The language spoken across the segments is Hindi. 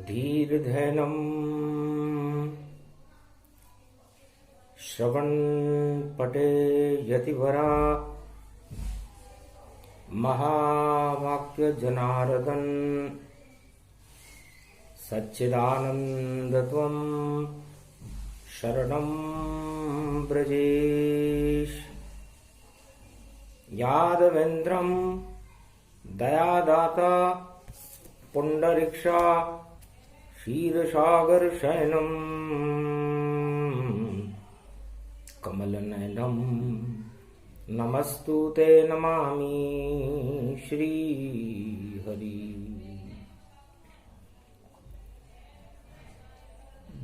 धीर्धैनम् श्रवण पटे यतिवरा महावाक्य जनार्दन सच्चिदानंदत्वं शरणं ब्रजेश। यादवेन्द्रं दयादाता पुंडरीक्षा क्षीरसागर शयनम कमलनयनम नमस्तुते नमामि श्री हरि।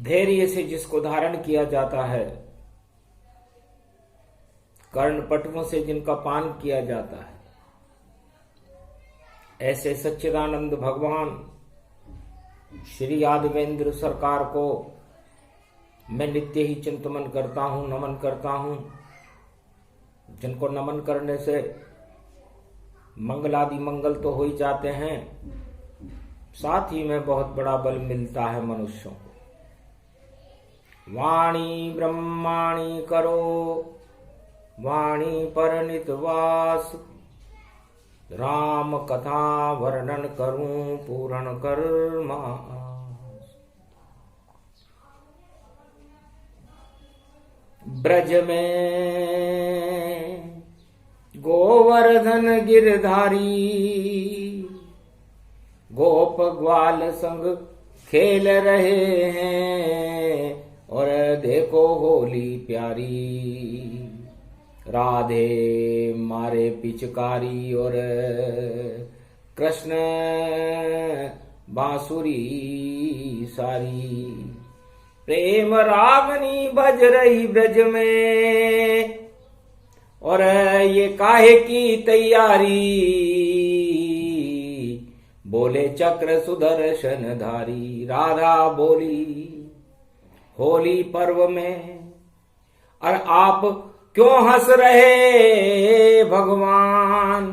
धैर्य से जिसको धारण किया जाता है, कर्णपटुओं से जिनका पान किया जाता है, ऐसे सच्चिदानंद भगवान श्री यादवेंद्र सरकार को मैं नित्य ही चिंतन करता हूं, नमन करता हूं, जिनको नमन करने से मंगलादि मंगल तो हो ही जाते हैं, साथ ही में बहुत बड़ा बल मिलता है मनुष्यों को। वाणी ब्रह्माणी करो वाणी परनित वास, राम कथा वर्णन करूं पूर्ण कर्मास। ब्रज में गोवर्धन गिरधारी, गोप ग्वाल संग खेल रहे हैं, और देखो होली प्यारी, राधे मारे पिचकारी और कृष्ण बांसुरी सारी। प्रेम रागनी बज रही ब्रज में, और ये काहे की तैयारी, बोले चक्र सुदर्शन धारी। राधा बोली होली पर्व में, और आप क्यों हंस रहे भगवान,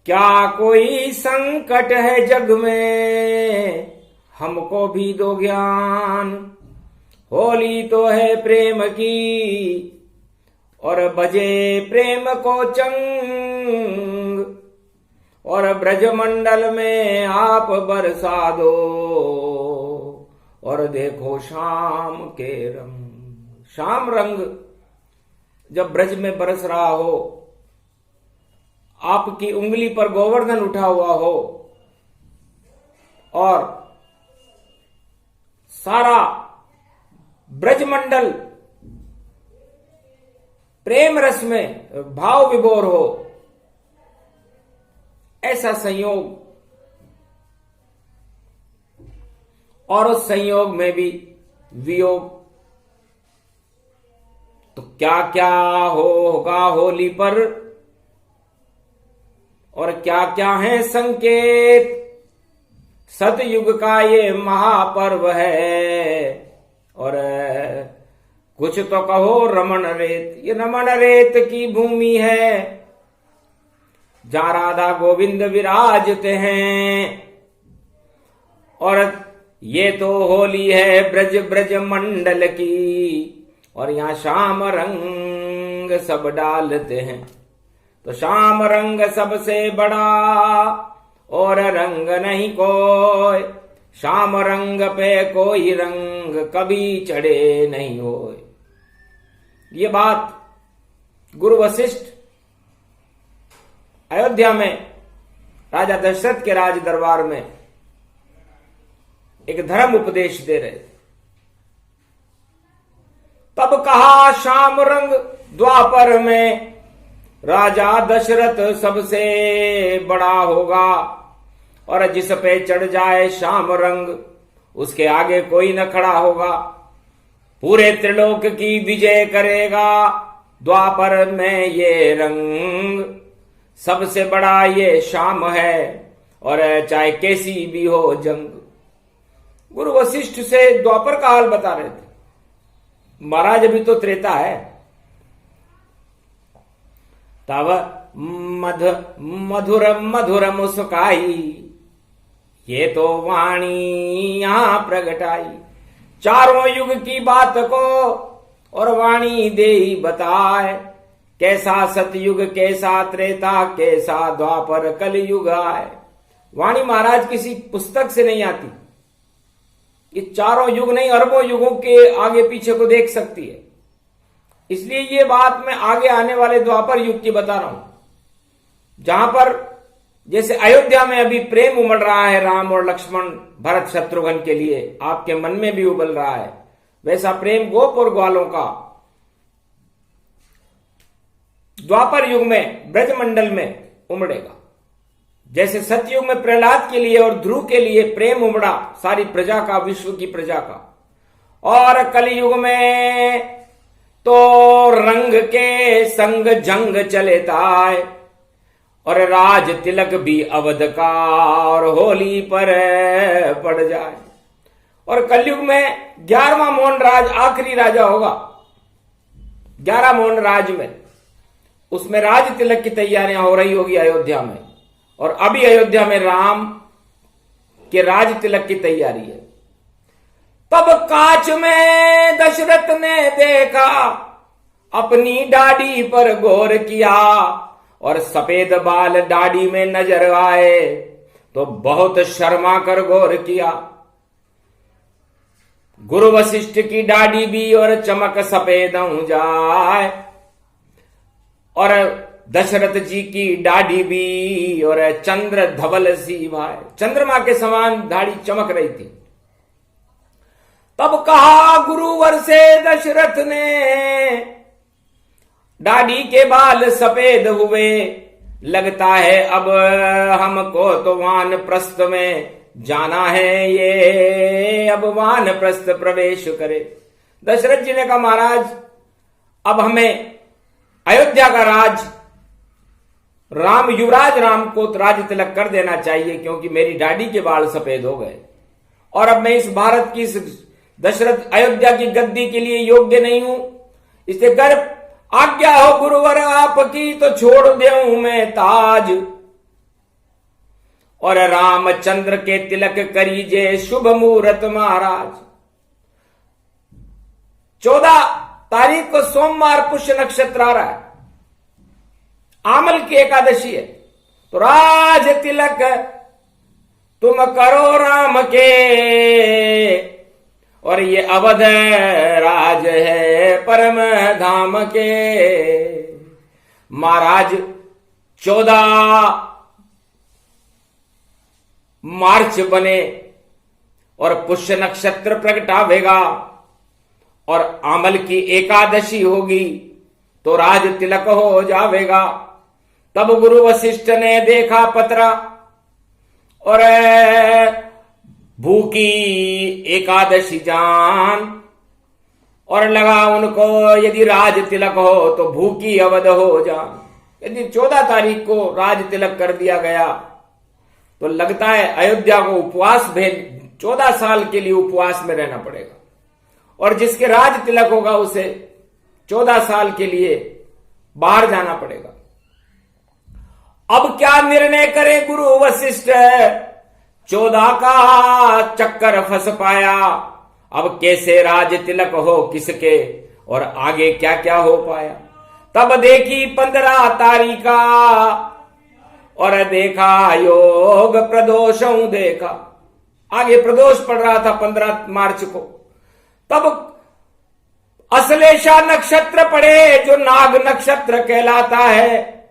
क्या कोई संकट है जग में, हमको भी दो ज्ञान। होली तो है प्रेम की, और बजे प्रेम को चंग, और ब्रजमंडल में आप बरसा दो, और देखो शाम के रंग। शाम रंग जब ब्रज में बरस रहा हो, आपकी उंगली पर गोवर्धन उठा हुआ हो, और सारा ब्रजमंडल प्रेम रस में भाव विभोर हो, ऐसा संयोग, और उस संयोग में भी वियोग, तो क्या क्या होगा होली पर, और क्या क्या है संकेत। सतयुग का ये महापर्व है, और कुछ तो कहो रमण रेत, ये रमण रेत की भूमि है, जहां राधा गोविंद विराजते हैं। और ये तो होली है ब्रज ब्रज मंडल की, और यहाँ श्याम रंग सब डालते हैं। तो श्याम रंग सबसे बड़ा, और रंग नहीं कोई, श्याम रंग पे कोई रंग कभी चढ़े नहीं होए। ये बात गुरु वशिष्ठ अयोध्या में राजा दशरथ के राज दरबार में एक धर्म उपदेश दे रहे थे। तब कहा श्याम रंग द्वापर में, राजा दशरथ सबसे बड़ा होगा, और जिस पे चढ़ जाए श्याम रंग, उसके आगे कोई न खड़ा होगा। पूरे त्रिलोक की विजय करेगा द्वापर में ये रंग, सबसे बड़ा ये श्याम है, और चाहे कैसी भी हो जंग। गुरु वशिष्ठ से द्वापर का हाल बता रहे थे। महाराज अभी तो त्रेता है, तब मधुर मधुर मुस्काई, ये तो वाणी यहां प्रगटाई। चारों युग की बात को और वाणी दे ही बताए, कैसा सतयुग कैसा त्रेता कैसा द्वापर कलयुग आए। वाणी महाराज किसी पुस्तक से नहीं आती, ये चारों युग नहीं अरबों युगों के आगे पीछे को देख सकती है। इसलिए ये बात मैं आगे आने वाले द्वापर युग की बता रहा हूं, जहां पर जैसे अयोध्या में अभी प्रेम उमड़ रहा है राम और लक्ष्मण भरत शत्रुघ्न के लिए, आपके मन में भी उबल रहा है, वैसा प्रेम गोप और ग्वालों का द्वापर युग में ब्रजमंडल में उमड़ेगा। जैसे सतयुग में प्रहलाद के लिए और ध्रुव के लिए प्रेम उमड़ा सारी प्रजा का, विश्व की प्रजा का, और कलयुग में तो रंग के संग जंग चलेता है, और राज तिलक भी अवध का और होली पर पड़ जाए। और कलयुग में 11वां मोहन राज आखिरी राजा होगा, 11 मोहन राज में, उसमें राज तिलक की तैयारियां हो रही होगी अयोध्या में, और अभी अयोध्या में राम के राज तिलक की तैयारी है। तब कांच में दशरथ ने देखा, अपनी दाढ़ी पर गौर किया, और सफेद बाल दाढ़ी में नजर आए तो बहुत शर्मा कर गौर किया। गुरु वशिष्ठ की दाढ़ी भी और चमक सफेद हो जाए, और दशरथ जी की दाढ़ी भी और चंद्र धवल सी भाई, चंद्रमा के समान दाढ़ी चमक रही थी। तब कहा गुरुवर से दशरथ ने, दाढ़ी के बाल सफेद हुए, लगता है अब हमको तो वानप्रस्थ में जाना है, ये अब वानप्रस्थ प्रवेश करे। दशरथ जी ने कहा महाराज अब हमें अयोध्या का राज राम, युवराज राम को राज तिलक कर देना चाहिए, क्योंकि मेरी दाढ़ी के बाल सफेद हो गए और अब मैं इस भारत की, दशरथ अयोध्या की गद्दी के लिए योग्य नहीं हूं। इससे गर्भ आज्ञा हो गुरुवर आपकी तो छोड़ देऊं मैं ताज, और रामचंद्र के तिलक करीजे शुभ मुहूर्त महाराज। 14 तारीख को सोमवार पुष्य नक्षत्र आ रहा है, आमल की एकादशी है, तो राज तिलक तुम करो राम के, और ये अवध राज है परम धाम के। महाराज 14 मार्च बने और पुष्य नक्षत्र प्रगटावेगा और आमल की एकादशी होगी तो राज तिलक हो जावेगा। तब गुरु वशिष्ठ ने देखा पत्रा और भूखी एकादशी जान, और लगा उनको यदि राज तिलक हो तो भूखी अवध हो जान। यदि 14 तारीख को राज तिलक कर दिया गया तो लगता है अयोध्या को उपवास 14 साल के लिए उपवास में रहना पड़ेगा, और जिसके राज तिलक होगा उसे 14 साल के लिए बाहर जाना पड़ेगा। अब क्या निर्णय करे गुरु वशिष्ठ, 14 का चक्कर फंस पाया। अब कैसे राज तिलक हो किसके और आगे क्या क्या हो पाया। तब देखी 15 तारीखा और देखा योग प्रदोषों देखा, आगे प्रदोष पड़ रहा था 15 मार्च को। तब अश्लेषा नक्षत्र पड़े जो नाग नक्षत्र कहलाता है,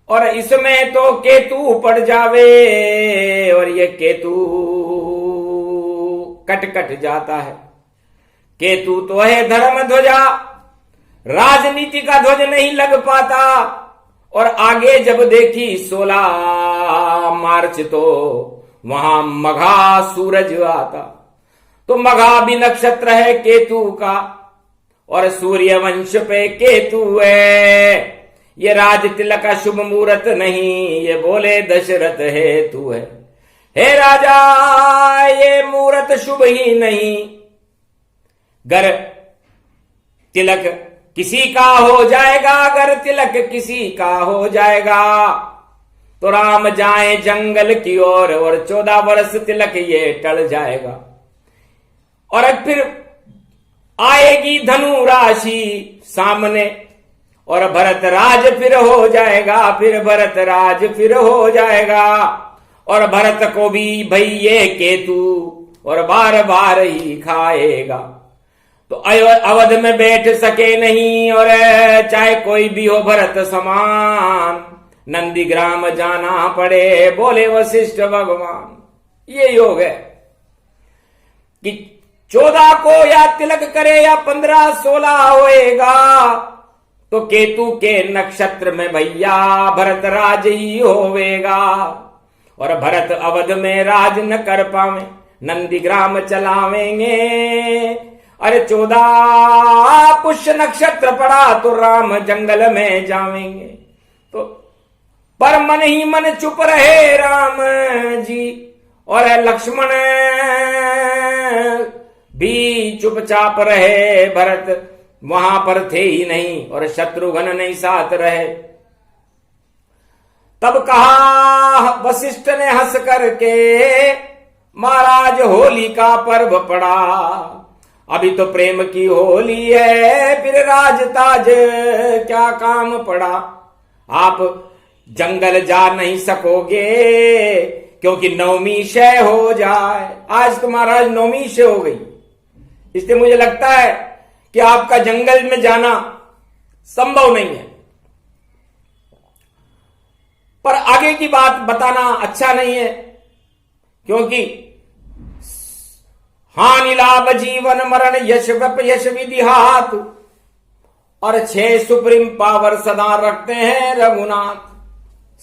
और इसमें तो केतु पड़ जावे, और ये केतु कट कट जाता है। केतु तो है धर्म ध्वजा, राजनीति का ध्वज नहीं लग पाता। और आगे जब देखी 16 मार्च तो वहां मघा सूरज आता, तो मघा भी नक्षत्र है केतु का, और सूर्य वंश पे केतु है। ये राज तिलक का शुभ मुहूर्त नहीं, ये बोले दशरथ है तू है। हे राजा ये मुहूर्त शुभ ही नहीं, गर तिलक किसी का हो जाएगा अगर तिलक किसी का हो जाएगा तो राम जाए जंगल की ओर और 14 वर्ष तिलक ये टल जाएगा। और फिर आएगी धनु राशि सामने और भरत राज फिर हो जाएगा, फिर भरत राज फिर हो जाएगा। और भरत को भी भई ये केतु और बार बार ही खाएगा। तो अवध में बैठ सके नहीं और चाहे कोई भी हो भरत समान, नंदीग्राम जाना पड़े बोले वशिष्ठ भगवान। ये योग है कि 14 को या तिलक करे या 15-16 होएगा तो केतु के नक्षत्र में भैया भरत राज ही होवेगा। और भरत अवध में राज न कर पावे, नंदीग्राम चलावेंगे। अरे 14 पुष्य नक्षत्र पड़ा तो राम जंगल में जावेंगे। तो पर मन ही मन चुप रहे राम जी और लक्ष्मण भी चुपचाप रहे। भरत वहां पर थे ही नहीं और शत्रुघ्न नहीं साथ रहे। तब कहा वशिष्ठ ने हंस करके, महाराज होली का पर्व पड़ा, अभी तो प्रेम की होली है, फिर राजताज क्या काम पड़ा। आप जंगल जा नहीं सकोगे क्योंकि नवमी शय हो जाए। आज तो महाराज नवमी शय हो गई, इसलिए मुझे लगता है कि आपका जंगल में जाना संभव नहीं है। पर आगे की बात बताना अच्छा नहीं है क्योंकि हानि लाभ जीवन मरण यश वप यश विधि हाथ और 6 सुप्रीम पावर सदा रखते हैं रघुनाथ।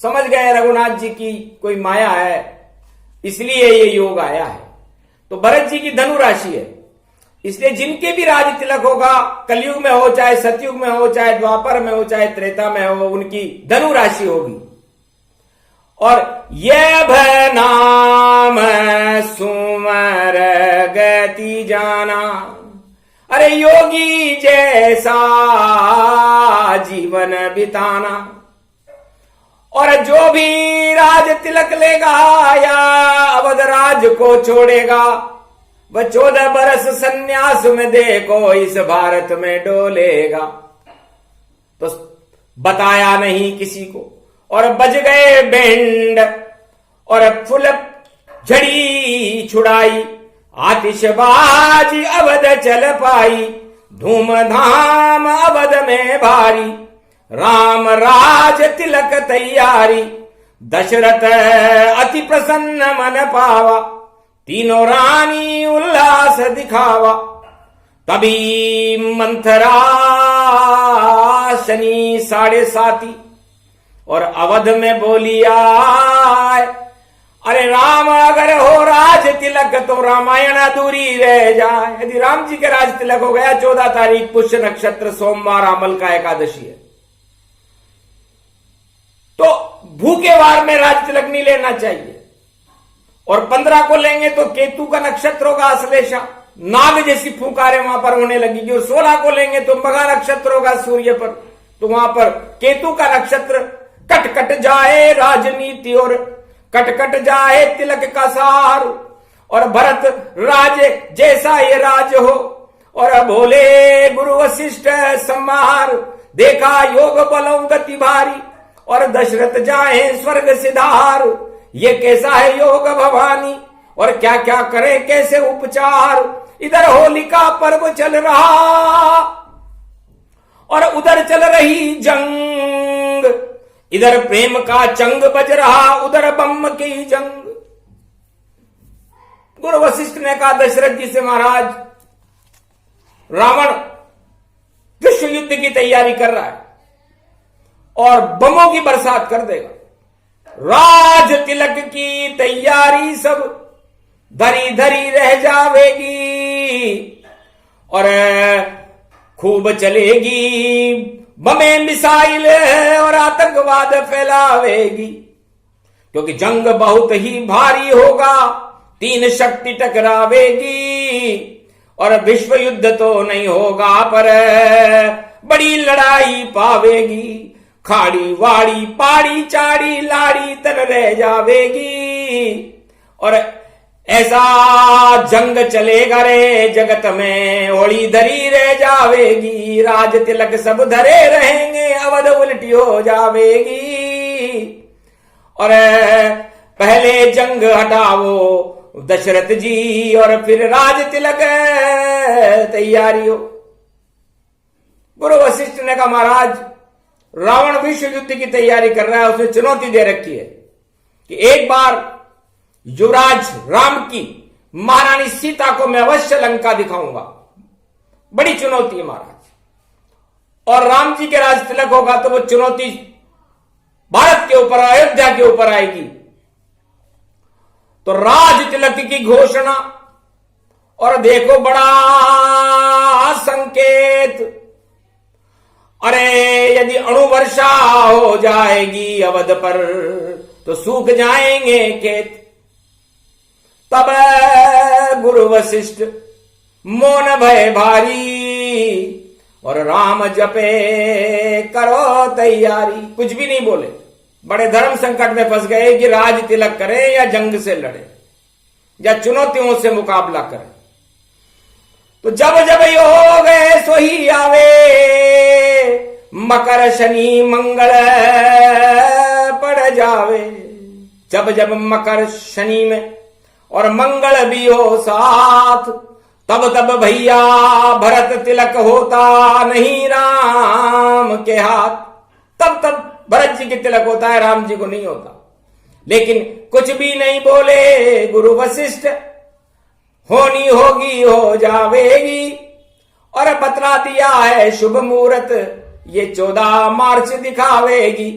समझ गए रघुनाथ जी की कोई माया है, इसलिए ये योग आया है। तो भरत जी की धनु राशि है, इसलिए जिनके भी राज तिलक होगा, कलयुग में हो चाहे सतयुग में हो चाहे द्वापर में हो चाहे त्रेता में हो, उनकी धनु राशि होगी। और ये भय नाम सुमर गति जाना, अरे योगी जैसा जीवन बिताना। और जो भी राज तिलक लेगा या अवध राज को छोड़ेगा, वह 14 बरस सन्यास में देखो इस भारत में डोलेगा। तो बताया नहीं किसी को और बज गए बैंड और फुल झड़ी छुड़ाई, आतिशबाजी अवध चल पाई, धूमधाम अवध में भारी, राम राज तिलक तैयारी, दशरथ अति प्रसन्न मन पावा, तीनों रानी उल्लास दिखावा। तभी मंथरा शनि 7.5 और अवध में बोली आए, अरे राम अगर हो राज तिलक तो रामायण अधूरी रह जाए। यदि राम जी के राज तिलक हो गया 14 तारीख पुष्य नक्षत्र सोमवार अमल का एकादशी है, तो भूखे वार में राज तिलक नहीं लेना चाहिए। और 15 को लेंगे तो केतु का नक्षत्र होगा अश्लेषा, नाग जैसी फुकारें वहां पर होने लगेगी। और 16 को लेंगे तो मघा नक्षत्र होगा सूर्य पर, तो वहां पर केतु का नक्षत्र कट कट जाए राजनीति और कट कट जाए तिलक का सार। और भरत राज जैसा ये राज हो और बोले गुरु वशिष्ठ सम्मार, देखा योग बलों गति भारी और दशरथ जाए स्वर्ग सिधार। ये कैसा है योग भवानी और क्या क्या करे कैसे उपचार। इधर होली का पर्व चल रहा और उधर चल रही जंग, इधर प्रेम का चंग बज रहा उधर बम की जंग। गुरु वशिष्ठ ने कहा दशरथ जी से, महाराज रावण विश्व युद्ध की तैयारी कर रहा है और बमों की बरसात कर देगा। राज तिलक की तैयारी सब धरी धरी रह जावेगी और खूब चलेगी बमें मिसाइल और आतंकवाद फैलावेगी, क्योंकि जंग बहुत ही भारी होगा, 3 शक्ति टकरावेगी और विश्व युद्ध तो नहीं होगा पर बड़ी लड़ाई पावेगी, खाड़ी वाड़ी पाड़ी चाड़ी लाड़ी तन रह जावेगी। और ऐसा जंग चलेगा रे जगत में, होली धरी रह जावेगी। राज तिलक सब धरे रहेंगे, अवध उल्टी हो जावेगी। और पहले जंग हटाओ दशरथ जी, और फिर राज तिलक तैयारी हो। गुरु वशिष्ठ ने कहा महाराज, रावण विश्व युद्ध की तैयारी कर रहा है, उसने चुनौती दे रखी है कि एक बार युवराज राम की महारानी सीता को मैं अवश्य लंका दिखाऊंगा। बड़ी चुनौती है महाराज। और राम जी के राज तिलक होगा तो वो चुनौती भारत के ऊपर, अयोध्या के ऊपर आएगी। तो राज तिलक की घोषणा, और देखो बड़ा संकेत। अरे यदि अणुवर्षा हो जाएगी अवध पर तो सूख जाएंगे खेत। तब गुरु वशिष्ठ मौन भय भारी, और राम जपे करो तैयारी। कुछ भी नहीं बोले, बड़े धर्म संकट में फंस गए कि राज तिलक करें या जंग से लड़े या चुनौतियों से मुकाबला करें। तो जब जब ये हो गए सो ही आवे, मकर शनि मंगल पड़ जावे। जब जब मकर शनि में और मंगल भी हो साथ, तब तब भैया भरत तिलक होता नहीं राम के हाथ। तब तब भरत जी के तिलक होता है, राम जी को नहीं होता। लेकिन कुछ भी नहीं बोले गुरु वशिष्ठ, होनी होगी हो जावेगी। और बतला दिया है शुभ मुहूर्त, ये 14 मार्च दिखावेगी।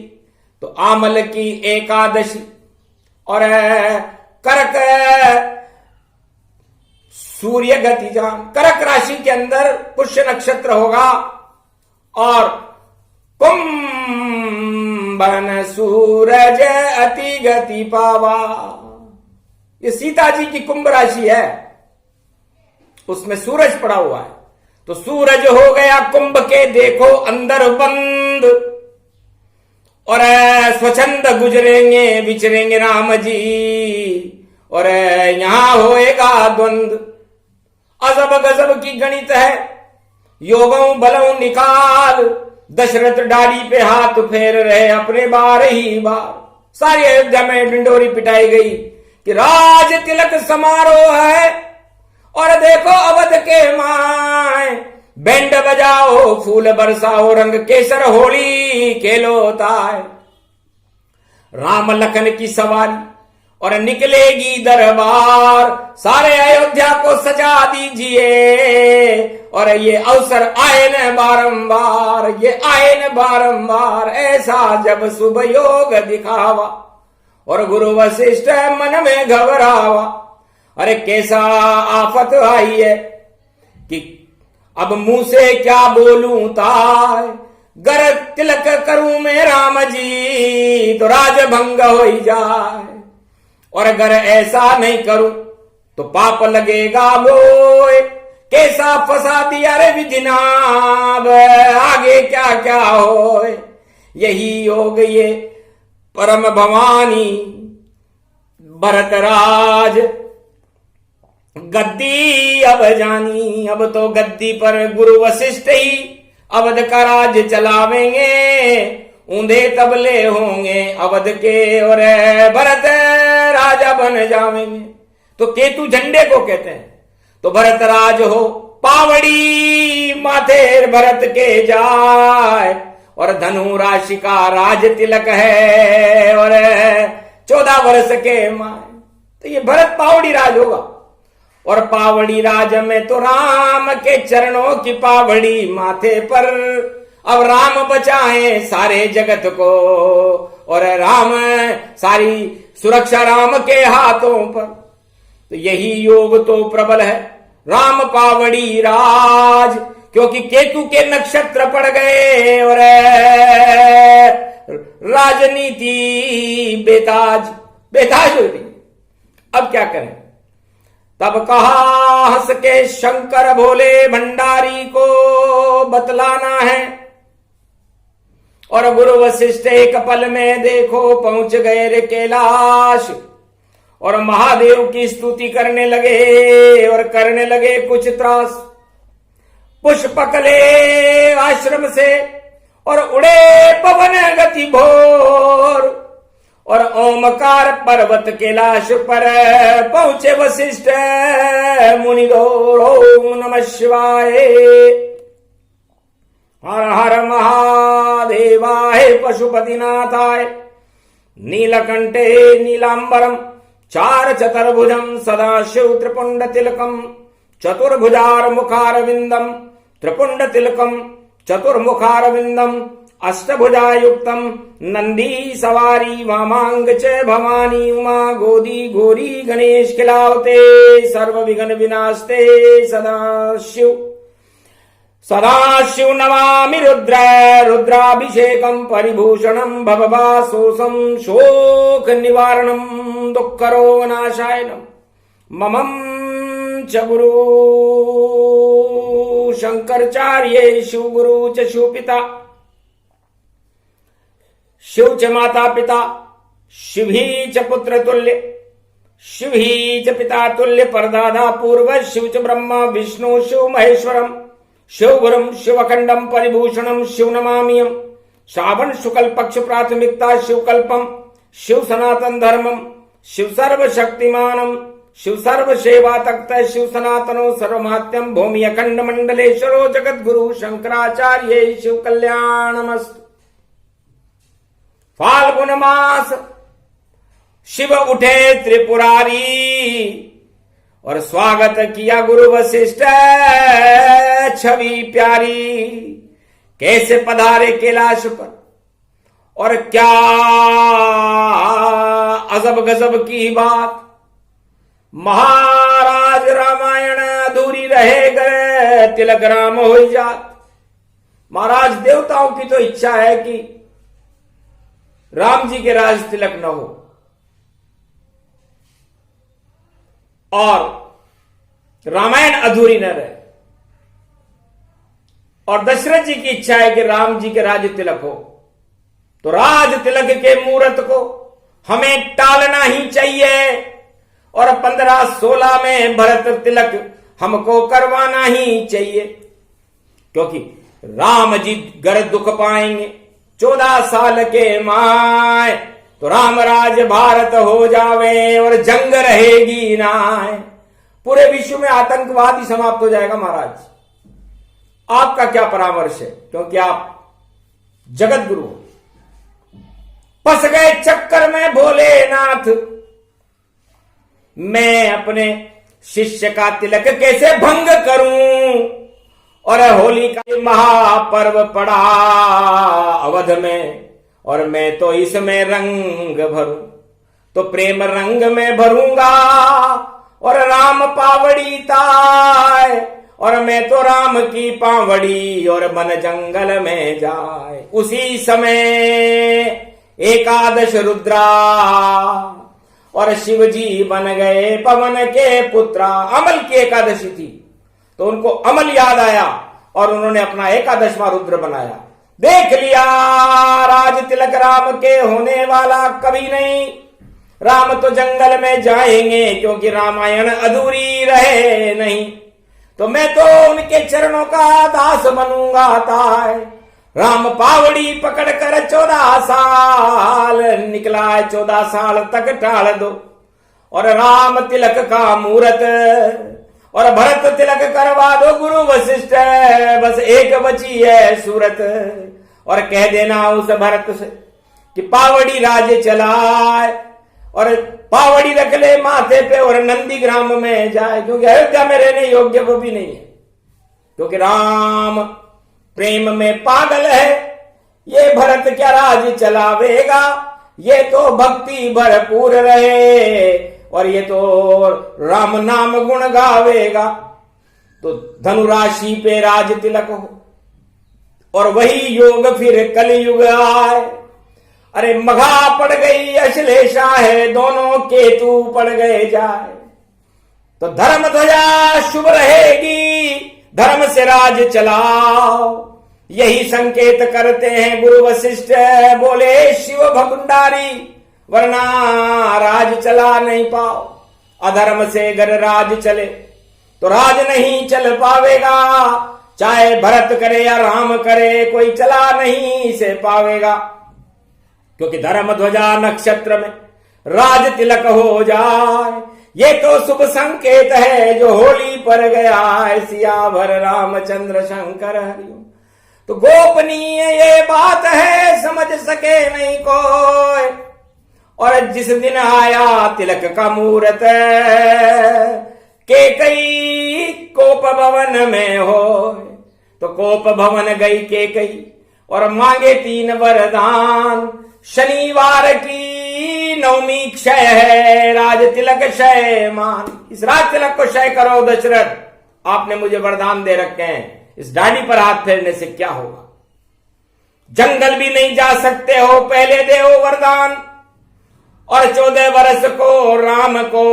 तो आमल की एकादशी और कर्क सूर्य गति जान, कर्क राशि के अंदर पुष्य नक्षत्र होगा। और कुंभन सूरज अति गति पावा, ये सीता जी की कुंभ राशि है, उसमें सूरज पड़ा हुआ है। तो सूरज हो गया कुंभ के देखो अंदर बंद, और स्वच्छंद गुजरेंगे विचरेंगे राम जी, और यहां होएगा द्वंद। अजब गजब की गणित है, योगों बलों निकाल। दशरथ डाड़ी पे हाथ फेर रहे अपने बार ही बार। सारी अयोध्या में डिंडोरी पिटाई गई कि राज तिलक समारोह है, और देखो अवध के माए बैंड बजाओ फूल बरसाओ रंग केसर होली खेलोता है। राम लखन की सवारी और निकलेगी दरबार, सारे अयोध्या को सजा दीजिए। और ये अवसर आए न बारंबार, ये आए न बारंबार, ऐसा जब शुभ योग दिखावा। और गुरु वशिष्ठ मन में घबरावा, अरे कैसा आफत आई है कि अब मुंह से क्या बोलूं ताय। गर तिलक करूं मैं राम जी तो राजभंग हो ही जाए, और अगर ऐसा नहीं करूं तो पाप लगेगा मोय। कैसा फंसा दिया रे विधिनाभ, आगे क्या क्या हो। यही योग ये परम भवानी भरतराज गद्दी अब जानी। अब तो गद्दी पर गुरु वशिष्ठ ही अवध का राज चलावेंगे। ऊंधे तबले होंगे अवध के, और भरत राजा बन जावेंगे। तो केतु झंडे को कहते हैं। तो भरत राज हो पावड़ी माथे भरत के जाए, और धनु राशि का राज तिलक है, और 14 वर्ष के माए। तो ये भरत पावड़ी राज होगा। और पावड़ी राज में तो राम के चरणों की पावड़ी माथे पर। अब राम बचाए सारे जगत को, और राम सारी सुरक्षा राम के हाथों पर। तो यही योग तो प्रबल है राम पावड़ी राज, क्योंकि केतु के नक्षत्र पड़ गए और राजनीति बेताज बेताज हो गई। अब क्या करें? तब कहा हंस के शंकर भोले भंडारी को बतलाना है और गुरु वशिष्ठ एक पल में देखो पहुंच गए रे कैलाश। और महादेव की स्तुति करने लगे और करने लगे कुछ त्रास। पुष्पक ले आश्रम से और उड़े पवन गति भोर। और ओमकार पर्वत कैलाश पर पहुंचे वशिष्ठ मुनि दौड़। ओम नमः शिवाय, हर हर महादेवाय, पशुपतिनाथाय, नीलकंठे नीलांबरम चार चतुर्भुजम सदाशिव त्रिपुंड तिलकम चतुर्भुजार मुखारविंदम त्रिपुंड तिलकम चतुर्मुखारविंदम अष्टभुजायुक्तम नंदी सवारी वामांग च भवानी उमा गोदी गौरी गणेश खिलावते सर्व विघ्न विनाशते सदाशिव। सदाशिव नमामि रुद्र रुद्राभिषेकम परिभूषणम भवभासोसम शोक निवारणम दुःखरो नाशायनम ममं च गुरु शंकराचार्य शिव गुरु च शिवपिता शिव च माता पिता शिव ही च पुत्र तुल्य शिव ही च पिता तुल्य परदादा पूर्व शिव च ब्रह्मा विष्णु शिव महेश्वरम शिव गुरुम शिवखंडम परिभूषणम शिव नमामियम। श्रावण शुक्ल पक्ष प्राथमिकता शिव कल्पम शिव सनातन धर्मम शिव सर्व शक्तिमानम शिव सर्व सेवा तक्त शिव सनातनो सर्वमात्यम भूमि अखंड मंडलेश्वरो जगत गुरु शंकराचार्य शिव कल्याणमस्तु। फाल्गुन मास शिव उठे त्रिपुरारी और स्वागत किया गुरु वशिष्ठ छवि प्यारी। कैसे पधारे कैलाश पर और क्या अजब गजब की बात। महाराज रामायण अधूरी रहे गए तिलक राम हो जात। महाराज देवताओं की तो इच्छा है कि राम जी के राज तिलक न हो और रामायण अधूरी न रहे, और दशरथ जी की इच्छा है कि राम जी के राज तिलक हो। तो राज तिलक के मुहूर्त को हमें टालना ही चाहिए और 1516 में भरत तिलक हमको करवाना ही चाहिए, क्योंकि राम जी गर दुख पाएंगे 14 साल के माए तो राम राज भारत हो जावे और जंग रहेगी ना। पूरे विश्व में आतंकवाद ही समाप्त हो जाएगा। महाराज आपका क्या परामर्श है, क्योंकि आप जगत गुरु हो। फंस गए चक्कर में भोलेनाथ, मैं अपने शिष्य का तिलक कैसे भंग करूं। और होली का महापर्व पड़ा अवध में और मैं तो इसमें रंग भरूं, तो प्रेम रंग में भरूंगा और राम पावड़ी ताय और मैं तो राम की पावड़ी और मन जंगल में जाए। उसी समय एकादश रुद्रा और शिव जी बन गए पवन के पुत्रा। अमल की एकादशी थी तो उनको अमल याद आया और उन्होंने अपना एकादशवां रुद्र बनाया। देख लिया राज तिलक राम के होने वाला कभी नहीं। राम तो जंगल में जाएंगे क्योंकि रामायण अधूरी रहे नहीं, तो मैं तो उनके चरणों का दास बनूंगा ताय। राम पावड़ी पकड़कर 14 साल निकला, 14 साल तक टाल दो और राम तिलक का मुहूर्त और भरत तिलक करवा दो गुरु वशिष्ठ। बस एक बची है सूरत और कह देना उस भरत से कि पावड़ी राज चलाए और पावड़ी रख ले माथे पे और नंदीग्राम में जाए, क्योंकि अयोध्या में रहने योग्य वो भी नहीं है, क्योंकि राम प्रेम में पागल है। ये भरत क्या राज चलावेगा, ये तो भक्ति भरपूर रहे और ये तो राम नाम गुण गावेगा। तो धनुराशि पे राज तिलक हो और वही योग फिर कलयुग आए। अरे मघा पड़ गई अश्लेषा है, दोनों केतु पड़ गए जाए, तो धर्म ध्वजा शुभ रहेगी। धर्म से राज चलाओ, यही संकेत करते हैं गुरु वशिष्ठ। बोले शिव भकुंडारी, वरना राज चला नहीं पाओ। अधर्म से अगर राज चले तो राज नहीं चल पावेगा। चाहे भरत करे या राम करे, कोई चला नहीं से पावेगा। क्योंकि धर्म ध्वजा नक्षत्र में राज तिलक हो जाए, ये तो शुभ संकेत है जो होली पर गया है। सियावर रामचंद्र शंकर हरिओम। तो गोपनीय ये बात है, समझ सके नहीं कोई। और जिस दिन आया तिलक का मुहूर्त, के कई कोप भवन में हो, तो कोप भवन गई के कई और मांगे 3 वरदान। शनिवार की नवमी क्षय है, राज तिलक क्षय मान। इस राज तिलक को क्षय करो दशरथ, आपने मुझे वरदान दे रखे हैं। इस दाढ़ी पर हाथ फेरने से क्या होगा? जंगल भी नहीं जा सकते हो, पहले दे हो वरदान। और 14 वर्ष को राम को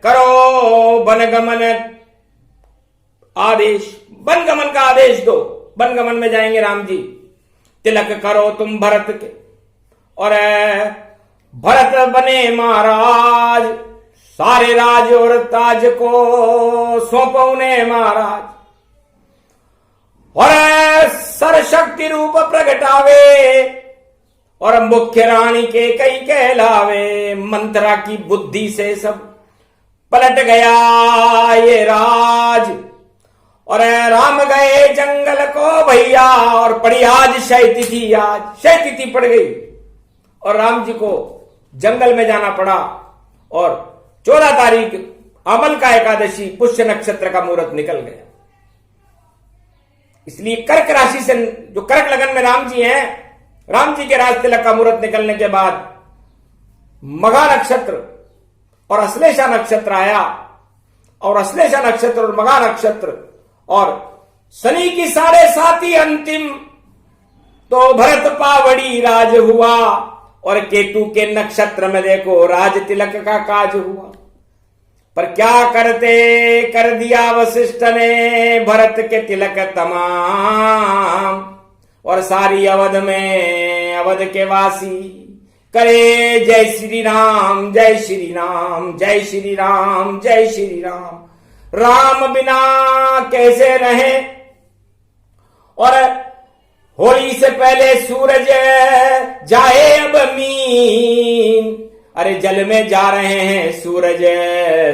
करो वनगमन आदेश, वनगमन का आदेश दो। वनगमन में जाएंगे राम जी। तिलक करो तुम भरत के, और भरत बने महाराज। सारे राज और ताज को सौंपो उन्हें महाराज। और सरशक्ति रूप प्रगटावे, और मुख्य रानी के कई कहलावे। मंत्रा की बुद्धि से सब पलट गया ये राज। और राम गए जंगल को भैया, और पड़ी आज क्षय तिथि। आज क्षय तिथि पड़ गई और राम जी को जंगल में जाना पड़ा। और 14 तारीख अमल का एकादशी पुष्य नक्षत्र का मुहूर्त निकल गया। इसलिए कर्क राशि से, जो कर्क लगन में राम जी हैं, राम जी के राज तिलक का मुहूर्त निकलने के बाद मघा नक्षत्र और अश्लेषा नक्षत्र आया। और अश्लेषा नक्षत्र और मघा नक्षत्र और शनि की 7.5 अंतिम, तो भरत पावड़ी राज हुआ। और केतु के नक्षत्र में देखो राज तिलक का काज हुआ। पर क्या करते कर दिया वशिष्ठ ने भरत के तिलक तमाम। और सारी अवध में अवध के वासी करे जय श्री राम, जय श्री राम, जय श्री राम, जय श्री राम। राम बिना कैसे रहे। और होली से पहले सूरज जाए अब मीन। अरे जल में जा रहे हैं सूरज,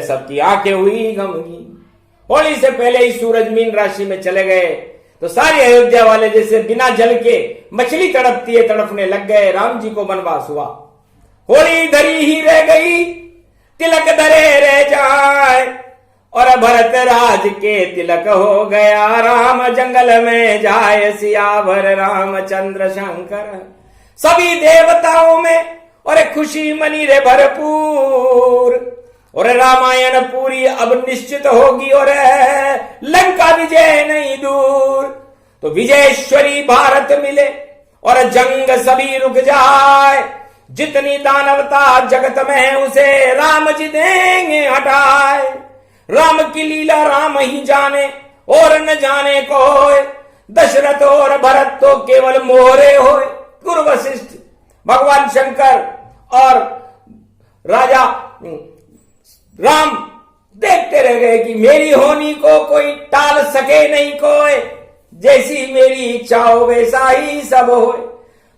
सबकी आंखें हुई गमगीन। होली से पहले ही सूरज मीन राशि में चले गए, तो सारे अयोध्या वाले जैसे बिना जल के मछली तड़पती है तड़पने लग गए। राम जी को वनवास हुआ। होली धरी ही रह गई, तिलक धरे रह जाए। और भरत राज के तिलक हो गया, राम जंगल में जाए। सियावर रामचंद्र शंकर। सभी देवताओं में और खुशी मनी रे भरपूर। और रामायण पूरी अब निश्चित होगी, और लंका विजय नहीं दूर। तो विजयेश्वरी भारत मिले और जंग सभी रुक जाए। जितनी दानवता जगत में है उसे राम जी देंगे हटाए। राम की लीला राम ही जाने और न जाने कोई। दशरथ और भरत तो केवल मोहरे होए। गुरु वशिष्ठ, भगवान शंकर और राजा राम देखते रह गए कि मेरी होनी को कोई टाल सके नहीं कोई। जैसी मेरी इच्छा हो वैसा ही सब होए।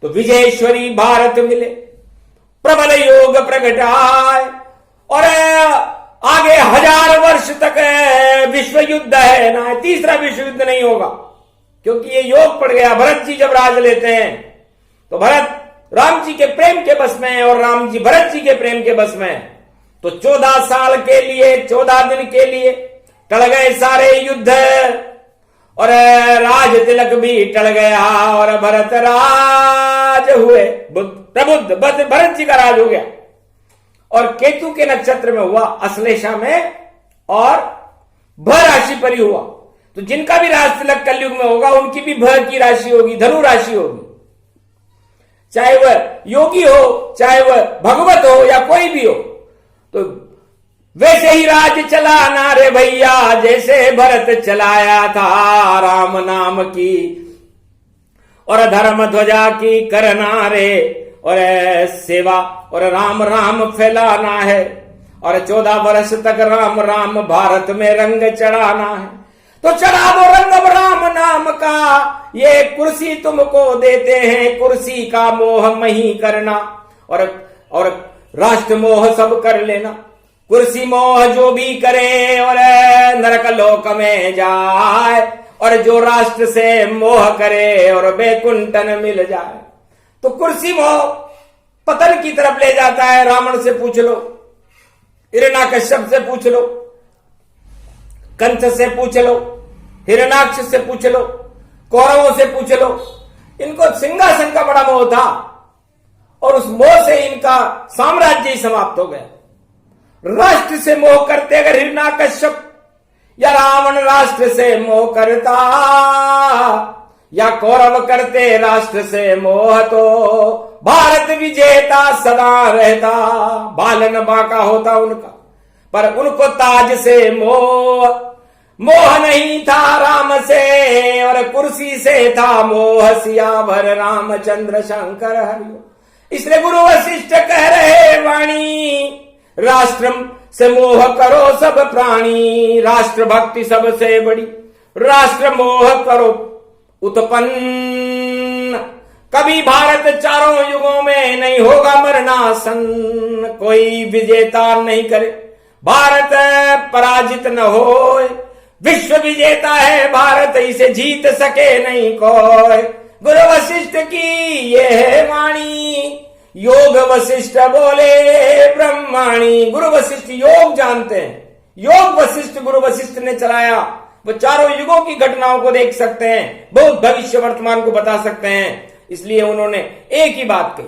तो विजयेश्वरी भारत मिले, प्रबल योग प्रगटाए। और आगे 1000 वर्ष तक विश्व युद्ध है ना, तीसरा विश्व युद्ध नहीं होगा। क्योंकि ये योग पड़ गया। भरत जी जब राज लेते हैं तो भरत राम जी के प्रेम के बस में है और राम जी भरत जी के प्रेम के बस में है। तो 14 साल के लिए, 14 दिन के लिए टल गए सारे युद्ध। और राज तिलक भी टल गया और भरत राज हुए। प्रबुद्ध भरत जी का राज हो गया। और केतु के नक्षत्र में हुआ, अश्लेषा में और भ राशि पर ही हुआ। तो जिनका भी राज तिलक कलयुग में होगा उनकी भी भ की राशि होगी, धनु राशि होगी। चाहे वह योगी हो, चाहे वह भगवत हो या कोई भी हो। तो वैसे ही राज चलाना रे भैया, जैसे भरत चलाया था राम नाम की, और धर्म ध्वजा की करना रे, और सेवा और राम राम फैलाना है, और 14 वर्ष तक राम राम भारत में रंग चढ़ाना है। तो चढ़ा वो रंग राम नाम का, ये कुर्सी तुमको देते हैं, कुर्सी का मोह मही करना, और राष्ट्र मोह सब कर लेना। कुर्सी मोह जो भी करे और नरक लोक में जाए, और जो राष्ट्र से मोह करे और बैकुंठन मिल जाए। तो कुर्सी मोह पतन की तरफ ले जाता है। रावण से पूछ लो, हिरण्याकश्यप से पूछ लो, कंस से पूछ लो, हिरण्याक्ष से पूछ लो, कौरवों से पूछ लो, इनको सिंहासन का बड़ा मोह था, और उस मोह से इनका साम्राज्य ही समाप्त हो गया। राष्ट्र से मोह करते अगर हिरण्याकश्यप या रावण राष्ट्र से मोह करता, या कौरव करते राष्ट्र से मोह, तो भारत विजेता सदा रहता, बालन बांका होता उनका। पर उनको ताज से मोह नहीं था राम से, और कुर्सी से था मोह, सियावर रामचंद्र शंकर हरिओ। इसलिए गुरु वशिष्ठ कह रहे वाणी, राष्ट्र से मोह करो सब प्राणी, राष्ट्र भक्ति सबसे बड़ी, राष्ट्र मोह करो उत्पन्न। कभी भारत चारों युगों में नहीं होगा मरणासन, कोई विजेता नहीं करे भारत पराजित न हो। विश्व विजेता है भारत, इसे जीत सके नहीं कोई। गुरु वशिष्ठ की ये है वाणी, योग वशिष्ठ बोले ब्रह्माणी। गुरु वशिष्ठ योग जानते हैं, योग वशिष्ठ गुरु वशिष्ठ ने चलाया। वो चारों युगों की घटनाओं को देख सकते हैं, बहुत भविष्य वर्तमान को बता सकते हैं। इसलिए उन्होंने एक ही बात कही,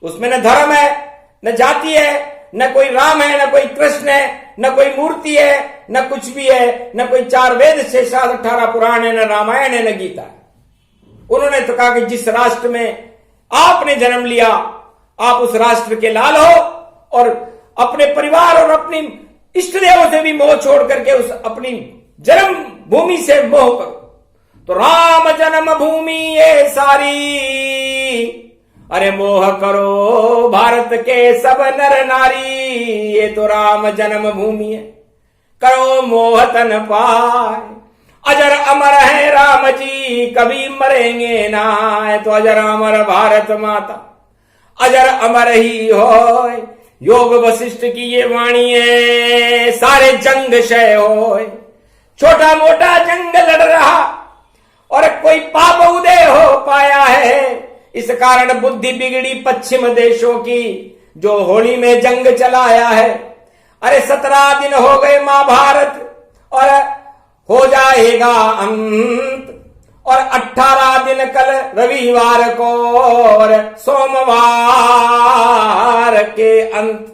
उसमें न धर्म है, न जाति है, न कोई राम है, न कोई कृष्ण है, न कोई मूर्ति है, न कुछ भी है, न कोई 4 वेद 6 18 पुराण है, न रामायण है, न गीता है। उन्होंने तो कहा कि जिस राष्ट्र में आपने जन्म लिया, आप उस राष्ट्र के लाल हो, और अपने परिवार और अपनी इष्ट देवों से भी मोह छोड़ करके उस अपनी जन्म भूमि से मोह करो। तो राम जन्म भूमि ये सारी, अरे मोह करो भारत के सब नर नारी। ये तो राम जन्म भूमि है, करो मोह तन पाए। अजर अमर है राम जी, कभी मरेंगे ना। तो अजर अमर भारत माता, अजर अमर ही हो। योग वशिष्ठ की ये वाणी है, सारे जंग क्षय हो। छोटा मोटा जंग लड़ रहा और कोई पाप उदय हो पाया है। इस कारण बुद्धि बिगड़ी पश्चिम देशों की, जो होली में जंग चलाया है। अरे 17 दिन हो गए महाभारत, और हो जाएगा अंत, और 18 दिन कल रविवार को, और सोमवार के अंत।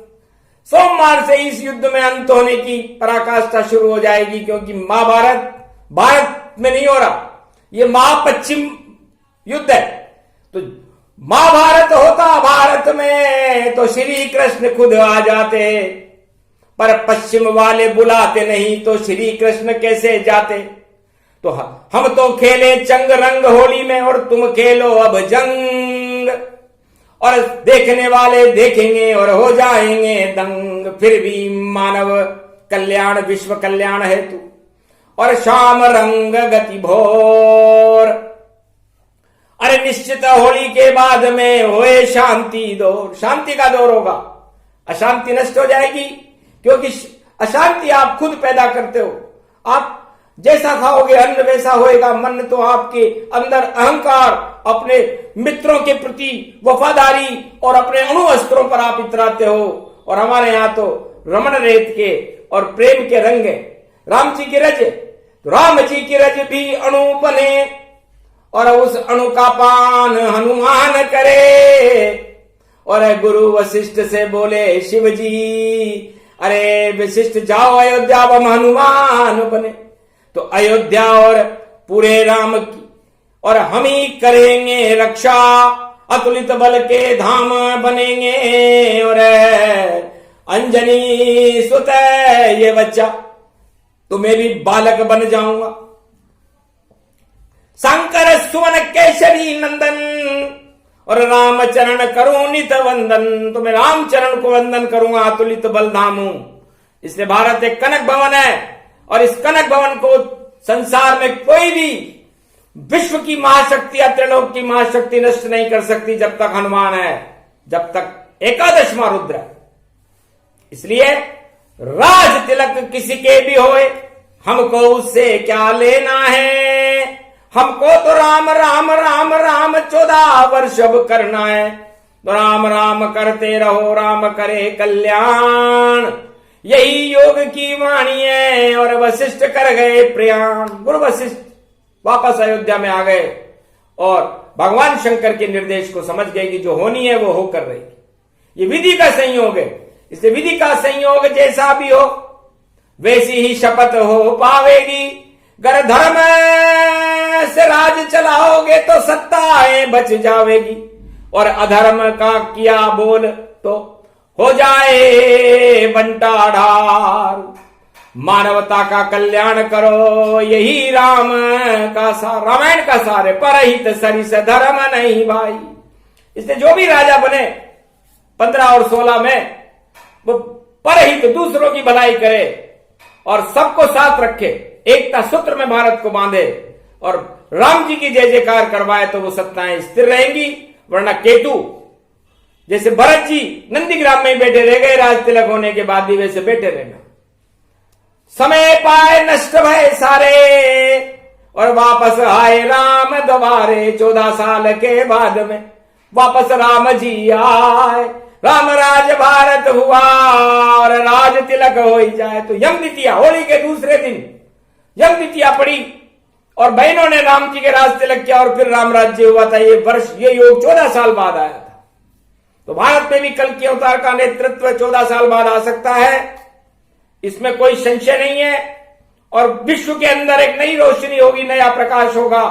सोमवार से इस युद्ध में अंत होने की पराकाष्ठा शुरू हो जाएगी, क्योंकि महाभारत भारत में नहीं हो रहा, ये महापश्चिम युद्ध है। तो महाभारत होता भारत में तो श्री कृष्ण खुद आ जाते, पर पश्चिम वाले बुलाते नहीं, तो श्री कृष्ण कैसे जाते। तो हम तो खेले चंग रंग होली में, और तुम खेलो अब जंग, और देखने वाले देखेंगे और हो जाएंगे दंग। फिर भी मानव कल्याण विश्व कल्याण हेतु, और शाम रंग गति भोर। अरे निश्चित होली के बाद में होए शांति दौर, शांति का दौर होगा, अशांति नष्ट हो जाएगी, क्योंकि अशांति आप खुद पैदा करते हो। आप जैसा खाओगे अन्न वैसा होएगा मन। तो आपके अंदर अहंकार, अपने मित्रों के प्रति वफादारी और अपने अणु अस्त्रों पर आप इतराते हो। और हमारे यहाँ तो रमण रेत के और प्रेम के रंग है। राम जी की रज, तो राम जी की रज भी अणु बने, और उस अणु का पान हनुमान करे। और गुरु वशिष्ठ से बोले शिव जी, अरे वशिष्ठ जाओ अयोध्या, हम हनुमान बने। तो अयोध्या और पूरे राम की, और हम ही करेंगे रक्षा, अतुलित बल के धाम बनेंगे। और अंजनी सुत ये बच्चा, तो मैं भी बालक बन जाऊंगा। शंकर सुवन केशरी नंदन, और रामचरण करूं नित वंदन, तो मैं रामचरण को वंदन करूंगा, अतुलित बलधामू। इसलिए भारत एक कनक भवन है, और इस कनक भवन को संसार में कोई भी विश्व की महाशक्ति या त्रिलोक की महाशक्ति नष्ट नहीं कर सकती जब तक हनुमान है, जब तक एकादशवां रुद्र है। इसलिए राज तिलक किसी के भी होए, हमको उससे क्या लेना है, हमको तो राम राम राम राम 14 वर्ष अब करना है। तो राम राम करते रहो, राम करे कल्याण, यही योग की वाणी है। और वशिष्ठ कर गए प्रयाण, गुरु वशिष्ठ वापस अयोध्या में आ गए और भगवान शंकर के निर्देश को समझ गए कि जो होनी है वो होकर रहेगी। ये विधि का संयोग है, इसलिए विधि का संयोग जैसा भी हो वैसी ही शपथ हो पावेगी। गर धर्म से राज चलाओगे तो सत्ताएं बच जावेगी, और अधर्म का किया बोल तो हो जाए बंटाढार। मानवता का कल्याण करो, यही राम का सार, रामायण का सार है। परहित सरिस धर्म नहीं भाई। इसलिए जो भी राजा बने 15 और 16 में, वो परहित दूसरों की भलाई करे और सबको साथ रखे, एकता सूत्र में भारत को बांधे और राम जी की जय जयकार करवाए, तो वो सत्ताएं स्थिर रहेंगी। वरना केतु जैसे भरत जी नंदीग्राम में ही बैठे रह गए, राज तिलक होने के बाद भी वैसे बैठे रहना। समय पाए नष्ट भय सारे, और वापस आए राम दोबारे। 14 साल के बाद में वापस राम जी आए, राम राज भारत हुआ और राज तिलक हो ही जाए। तो यम द्वितीया, होली के दूसरे दिन यम द्वितीया पड़ी और बहनों ने राम जी के राज तिलक किया और फिर राम राज्य हुआ था। ये वर्ष, ये योग 14 साल बाद आया था। तो भारत में भी कल के अवतार का नेतृत्व 14 साल बाद आ सकता है, इसमें कोई संशय नहीं है। और विश्व के अंदर एक नई रोशनी होगी, नया प्रकाश होगा,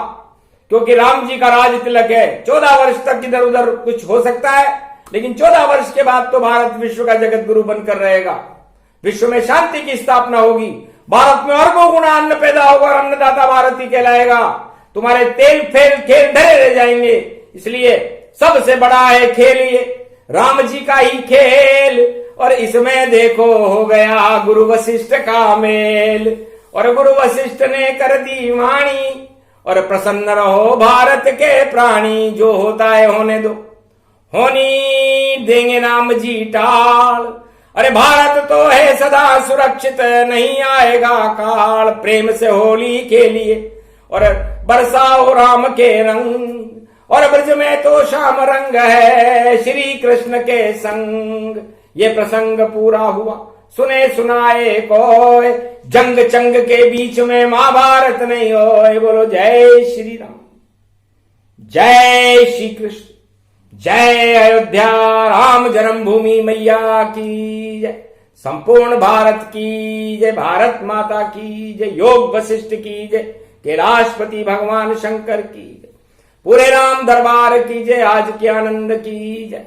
क्योंकि राम जी का राज तिलक है। 14 वर्ष तक इधर उधर कुछ हो सकता है, लेकिन 14 वर्ष के बाद तो भारत विश्व का जगत गुरु बनकर रहेगा। विश्व में शांति की स्थापना होगी, भारत में अरबों गुना अन्न पैदा होगा और अन्नदाता भारत ही कहलाएगा। तुम्हारे तेल फेल खेल धरे रह जाएंगे। इसलिए सबसे बड़ा है खेल ये राम जी का ही खेल। और इसमें देखो हो गया गुरु वशिष्ठ का मेल, और गुरु वशिष्ठ ने कर दी वाणी, और प्रसन्न रहो भारत के प्राणी। जो होता है होने दो, होनी देंगे राम जी टाल। अरे भारत तो है सदा सुरक्षित, नहीं आएगा काल। प्रेम से होली खेलिए और बरसाओ राम के रंग, और ब्रज में तो श्याम रंग है श्री कृष्ण के संग। ये प्रसंग पूरा हुआ, सुने सुनाए कोय, जंग चंग के बीच में महाभारत नहीं होए। बोलो जय श्री राम, जय श्री कृष्ण, जय अयोध्या राम जन्मभूमि मैया की जय, संपूर्ण भारत की जय, भारत माता की जय, योग वशिष्ठ की जय, कैलाशपति भगवान शंकर की जय, पूरे राम दरबार की जय, आज के आनंद की जय।